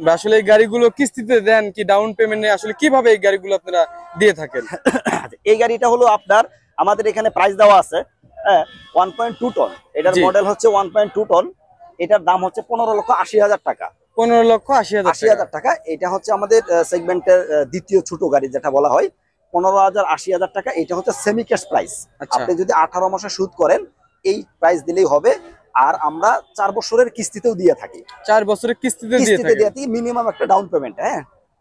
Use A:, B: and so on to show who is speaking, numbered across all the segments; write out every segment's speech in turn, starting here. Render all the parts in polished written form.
A: আসলে এই গাড়িগুলো কিস্তিতে দেন কি ডাউন পেমেন্টে, আসলে কিভাবে এই গাড়িগুলো আপনারা দিয়ে থাকেন?
B: এই গাড়িটা হলো আপনার আমাদের এখানে প্রাইস দেওয়া আছে 1.2 টন। এটার মডেল হচ্ছে 1.2 টন। এটার দাম হচ্ছে 15,80,000 টাকা।
A: 15,80,000
B: টাকা। এটা হচ্ছে আমাদের সেগমেন্টের দ্বিতীয় ছোট গাড়ি যেটা বলা হয়। 15,80,000 টাকা। এটা হচ্ছে সেমি ক্যাশ প্রাইস। আপনি যদি 18 মাসে সুদ করেন এই প্রাইস দিলেই হবে। আর আমরা 4 বছরের কিস্তিতেও দিয়ে থাকি।
A: 4 বছরের কিস্তিতে দিয়ে থাকি।
B: মিনিমাম একটা ডাউন পেমেন্ট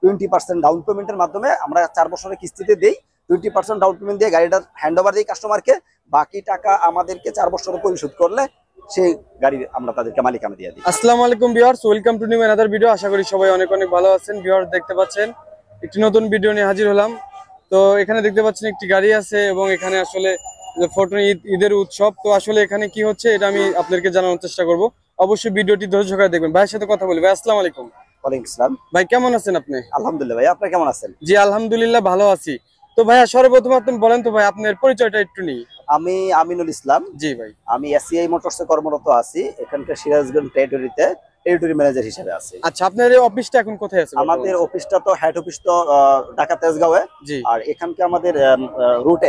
B: 20% ডাউন পেমেন্টের মাধ্যমে আমরা 4 বছরের কিস্তিতে দেই। 20% ডাউন পেমেন্ট দিয়ে গাড়িটা হ্যান্ড ওভার দিই কাস্টমারকে। বাকি টাকা আমাদেরকে 4 বছরে পরিশোধ করলে সেই গাড়ি আমরা তাদেরকে মালিকানা দিয়ে দিই।
A: আসসালামু আলাইকুম viewers, welcome to new another video. আশা করি সবাই অনেক অনেক ভালো আছেন। ভিউয়ার্স দেখতে পাচ্ছেন একটি নতুন ভিডিও নিয়ে হাজির হলাম। তো এখানে দেখতে পাচ্ছেন একটি গাড়ি আছে এবং এখানে আসলে ফটো ঈদের উৎসব। তো আসলে এখানে কি হচ্ছে এটা আমি আপনাদেরকে জানানোর চেষ্টা করব। অবশ্যই ভিডিওটি ধৈর্য সহকারে দেখবেন। ভাইয়ের সাথে কথা বলি। ভাই আসসালামু আলাইকুম।
B: ওয়ালাইকুম আসসালাম।
A: ভাই কেমন আছেন আপনি?
B: আলহামদুলিল্লাহ ভাই, আপনি কেমন আছেন?
A: জি আলহামদুলিল্লাহ ভালো আছি। তো ভাইয়া সর্বপ্রথম আপনি বলেন তো ভাই আপনার পরিচয়টা একটু নিই।
B: আমি আমিনুল ইসলাম।
A: জি ভাই।
B: আমি এসিআই মোটরসে কর্মরত আছি। এখানকার সিরাজগঞ্জ টেরিটরি ম্যানেজার হিসেবে আছি।
A: আচ্ছা, আপনার এই অফিসটা এখন কোথায় আছে?
B: আমাদের অফিসটা তো হেড অফিস তো ঢাকা তেজগাঁওয়ে। আর এখানকে আমাদের রুটে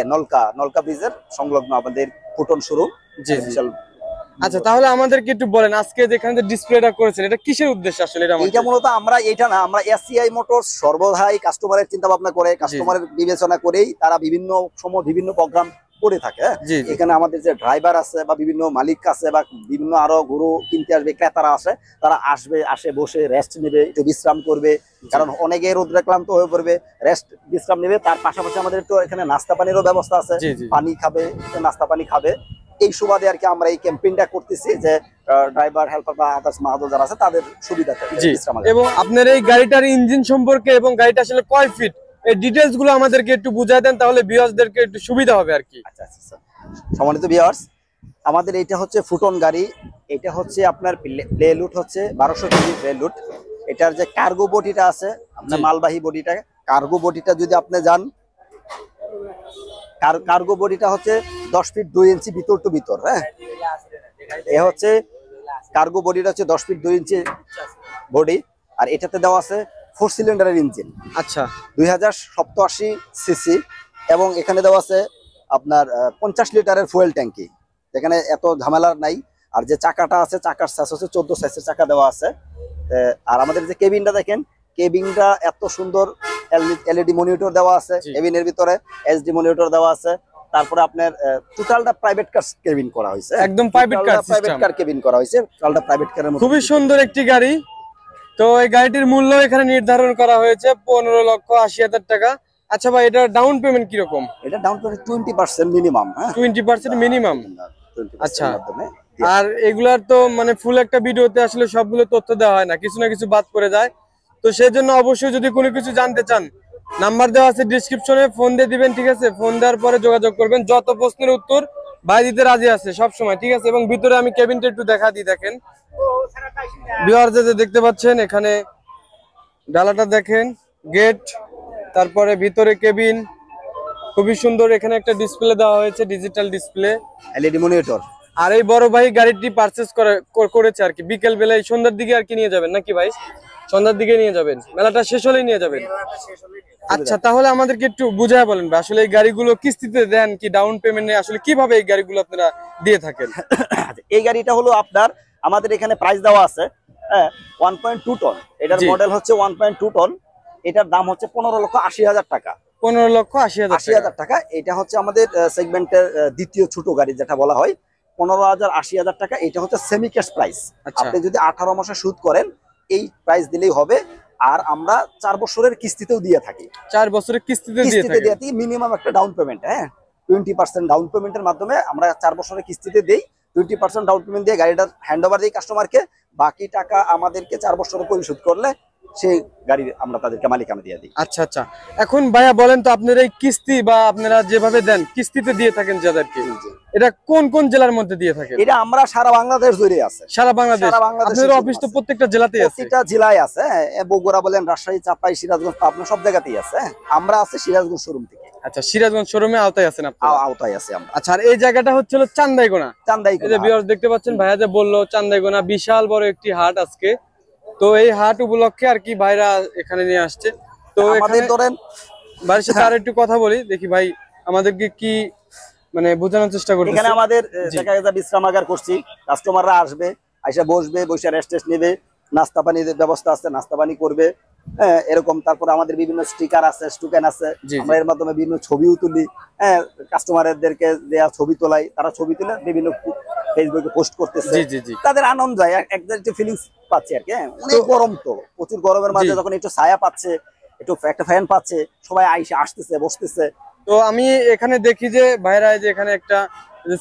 B: নলকা ব্রিজের সংলগ্ন আমাদের ফুটন শোরুম।
A: জি জি। আচ্ছা, তাহলে আমাদেরকে একটু বলেন আজকে যেখানে যে ডিসপ্লেটা করেছেন এটা কিসের উদ্দেশ্যে আসলে?
B: এটা মূলত আমরা আমরা এসিআই মোটরস সর্বদাই কাস্টমারের চিন্তা ভাবনা করে, কাস্টমারের বিবেচনা করেই তারা বিভিন্ন সময় বিভিন্ন প্রোগ্রাম করে থাকে। এখানে আমাদের যে ড্রাইভার আছে বা বিভিন্ন মালিক আছে বা বিভিন্ন আরো গরু কিনতে আসবে ক্রেতারা আছে, তারা আসে বসে রেস্ট নেবে, একটু বিশ্রাম করবে। কারণ অনেকে রোদ্রে ক্লান্ত হয়ে পড়বে, রেস্ট বিশ্রাম নেবে। তার পাশাপাশি আমাদের একটু এখানে নাস্তা পানিরও ব্যবস্থা আছে। পানি খাবে, নাস্তা পানি খাবে। এই সুবাদে আর কি আমরা এই ক্যাম্পেইনটা করতেছি যে ড্রাইভার হেল্পার বা আদার্স মাহাদুর যারা আছে তাদের সুবিধাতে।
A: এবং আপনার এই গাড়িটার ইঞ্জিন সম্পর্কে এবং গাড়িটা আসলে কয় ফিট এই ডিটেইলস গুলো আমাদেরকে একটু বুঝায় দেন, তাহলে ভিউয়ার্সদেরকে একটু সুবিধা হবে আর কি।
B: আচ্ছা আচ্ছা, সম্মানিত ভিউয়ার্স, আমাদের এটা হচ্ছে ফুটন গাড়ি। এটা হচ্ছে আপনার প্লেলুট হচ্ছে 1200 কেজি প্লেলুট। এটার যে কার্গো বডিটা আছে, আপনার মালবাহী বডিটা, কার্গো বডিটা যদি আপনি যান, কার্গো বডিটা হচ্ছে 10 ফিট 2 ইঞ্চি ভিতর টু ভিতর। এ হচ্ছে কার্গো বডিটা হচ্ছে 10 ফিট 2 ইঞ্চি বডি। আর এটাতে দেওয়া আছে 4 সিলিন্ডারের ইঞ্জিন।
A: আচ্ছা,
B: 2087 সিসি। এবং এখানে দেওয়া আছে আপনার 50 লিটারের ফুয়েল ট্যাঙ্কি, যেখানে এত ঝামেলা নাই। আর যে চাকাটা আছে, চাকার সাইজ হচ্ছে 14 সাইজের চাকা দেওয়া আছে। আর আমাদের যে কেবিনটা দেখেন, কেবিনটা এত সুন্দর, এলইডি মনিটর দেওয়া আছে কেবিনের ভিতরে, এইচডি মনিটর দেওয়া আছে। তারপরে আপনার টোটালটা প্রাইভেট কার কেবিন করা হয়েছে, একদম প্রাইভেট কার কেবিন করা হয়েছে। টোটালটা প্রাইভেট কারের মতো
A: খুবই সুন্দর একটি গাড়ি। তো এই গাড়িটির মূল্য এখানে নির্ধারণ করা হয়েছে 15,80,000 টাকা। আচ্ছা ভাই, এটা ডাউন পেমেন্ট কি রকম?
B: এটা ডাউন পেমেন্ট 20% মিনিমাম।
A: 20% মিনিমাম। আচ্ছা, আর এগুলার তো মানে ফুল একটা ভিডিওতে আসলে সবগুলো তথ্য দেওয়া হয় না, কিছু না কিছু বাদ পড়ে যায়। তো সেই জন্য অবশ্যই যদি কোনো কিছু জানতে চান, নাম্বার দেওয়া আছে ডেসক্রিপশনে, ফোন দিয়ে দিবেন। ঠিক আছে, ফোন দেওয়ার পরে যোগাযোগ করবেন। যত প্রশ্নের উত্তর ভাই দিতে রাজি আছে সব সময়। ঠিক আছে, এবং ভিতরে আমি কেবিনটা একটু দেখা দিই। দেখেন ভিউয়ার্স, যে দেখতে পাচ্ছেন এখানে ডালাটা দেখেন, গেট, তারপরে ভিতরে কেবিন খুবই সুন্দর। এখানে একটা ডিসপ্লে দেওয়া হয়েছে, ডিজিটাল ডিসপ্লে,
B: এলইডি মনিটর।
A: আর এই বড় ভাই গাড়িটি পারচেজ করেছে আর কি বিকেল বেলায়, সন্ধ্যার দিকে আর কি নিয়ে যাবেন নাকি ভাই? সন্ধ্যার দিকে নিয়ে যাবেন, মেলাটা শেষ হলেই নিয়ে যাবেন। আচ্ছা, তাহলে আমাদেরকে একটু বুঝায় বলেন ভাই আসলে এই গাড়িগুলো কিস্তিতে দেন কি ডাউন পেমেন্টে, আসলে কিভাবে এই গাড়িগুলো আপনারা দিয়ে থাকেন?
B: এই গাড়িটা হলো আপনার আমাদের এখানে প্রাইস দেওয়া আছে 1.2 টন। এটার মডেল হচ্ছে 1.2 টন। এটার দাম হচ্ছে 15,80,000 টাকা।
A: 15,80,000
B: টাকা। এটা হচ্ছে আমাদের সেগমেন্টের দ্বিতীয় ছোট গাড়ি যেটা বলা হয়। 15,80,000 টাকা। এটা হচ্ছে সেমি ক্যাশ প্রাইস। আপনি যদি 18 মাসে সুদ করেন এই প্রাইস দিলেই হবে। আর আমরা 4 বছরের কিস্তিতেও দিয়ে থাকি।
A: 4 বছরের কিস্তিতে দিয়ে থাকি।
B: মিনিমাম একটা ডাউন পেমেন্ট 20% ডাউন পেমেন্টের মাধ্যমে আমরা 4 বছরের কিস্তিতে দেই। 20% ডাউন পেমেন্ট দিয়ে গাড়িটা হ্যান্ড ওভার দিই কাস্টমারকে। বাকি টাকা আমাদেরকে 4 বছরে পরিশোধ করলে সেই গাড়ি আমরা তাদেরকে মালিকানা দিয়ে দিই।
A: আচ্ছা আচ্ছা, এখন ভাইয়া বলেন তো আপনারা এই কিস্তি বা আপনারা যেভাবে দেন কিস্তিতে দিয়ে থাকেন যাদেরকে, এটা কোন কোন জেলার মধ্যে দিয়ে থাকেন?
B: এটা আমরা সারা বাংলাদেশ জুড়ে আছে।
A: সারা বাংলাদেশ? আপনাদের অফিস তো প্রত্যেকটা জেলাতেই আছে?
B: প্রত্যেকটা জেলায় আছে। বগুড়া বলেন, রাজশাহী, চাপাই, সিরাজগঞ্জ, পাবনা সব জায়গাতেই আছে। আমরা আছি সিরাজগঞ্জ শোরুম থেকে।
A: আচ্ছা, সিরাজগঞ্জ শোরুমে আওতায় আছেন আপনারা?
B: আওতায় আছে আমরা।
A: আচ্ছা, আর এই জায়গাটা হচ্ছে চান্দাইগোনা। এই যে ভিউয়ার্স দেখতে পাচ্ছেন, ভাইয়া যে বললো চান্দাইগোনা বিশাল বড় একটি হাট আজকে। তো এই হাট উপলক্ষে আর কি ভাইরা এখানে নিয়ে আসছে। তো
B: আমাদের ধরেন
A: ভাইয়ের সাথে আর একটু কথা বলি, দেখি ভাই আমাদেরকে কি মানে বোঝানোর চেষ্টা করতেছে।
B: এখানে আমাদের দেখা গেছে বিশ্রামাগার করছি, কাস্টমাররা আসবে, আইসা বসবে, বসে রেস্ট টেস্ট নেবে, নাস্তা পানির ব্যবস্থা আছে, নাস্তা পানি করবে। হ্যাঁ, এরকম। তারপর আমাদের বিভিন্ন স্টিকার আছে, স্টুকেন আছে, আমরা এর মাধ্যমে বিভিন্ন ছবিও তুলি। হ্যাঁ, কাস্টমারদেরকে দেয়া ছবি তোলাই, তারা ছবি তুলে বিভিন্ন ফেসবুকে পোস্ট করতেছে, তাদের আনন্দ হয়, একটু ফিলিংস পাচ্ছে আর কি। হ্যাঁ, অনেক গরম, তো প্রচুর গরমের মাঝে যখন একটু ছায়া পাচ্ছে, একটু একটা ফ্যান পাচ্ছে, সবাই আইসে আসতেছে, বসতেছে।
A: তো আমি এখানে দেখি যে ভাইরা যে এখানে একটা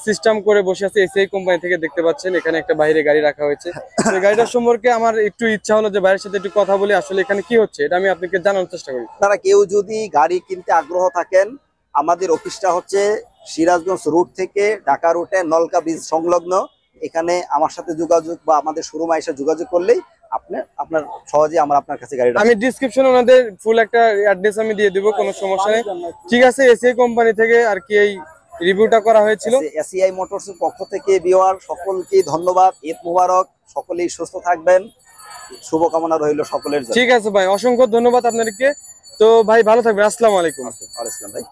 A: সিস্টেম করে বসে আছে, এসিআই কোম্পানি থেকে দেখতে পাচ্ছেন এখানে একটা বাইরে গাড়ি রাখা হয়েছে। এই গাড়িটার সম্পর্কে আমার একটু ইচ্ছা হলো যে ভাইয়ের সাথে একটু কথা বলি, আসলে এখানে কি হচ্ছে এটা আমি আপনাকে জানানোর চেষ্টা করি।
B: আপনারা কেউ যদি গাড়ি কিনতে আগ্রহ থাকেন, আমাদের অফিসটা হচ্ছে সিরাজগঞ্জ রুট থেকে ঢাকা রুটে নলকা ব্রিজ সংলগ্ন। এখানে আমার সাথে যোগাযোগ বা আমাদের শোরুমে এসে যোগাযোগ করলেই আপনার সহজে আমরা আপনার কাছে গাড়িটা।
A: আমি ডিসক্রিপশনে ওনাদের ফুল একটা অ্যাড্রেস আমি দিয়ে দিব, কোনো সমস্যা নেই। ঠিক আছে, এসিআই কোম্পানি থেকে আর কি এই রিভিউটা করা হয়েছিল।
B: এসিআই মোটরসের পক্ষ থেকে ভিউয়ার সকলকে ধন্যবাদ, ঈদ মোবারক, সকলেই সুস্থ থাকবেন, শুভকামনা রইল সকলের জন্য।
A: ঠিক আছে ভাই, অসংখ্য ধন্যবাদ আপনাদেরকে। তো ভাই ভালো থাকবেন, আসসালামু আলাইকুম।
B: ভাই।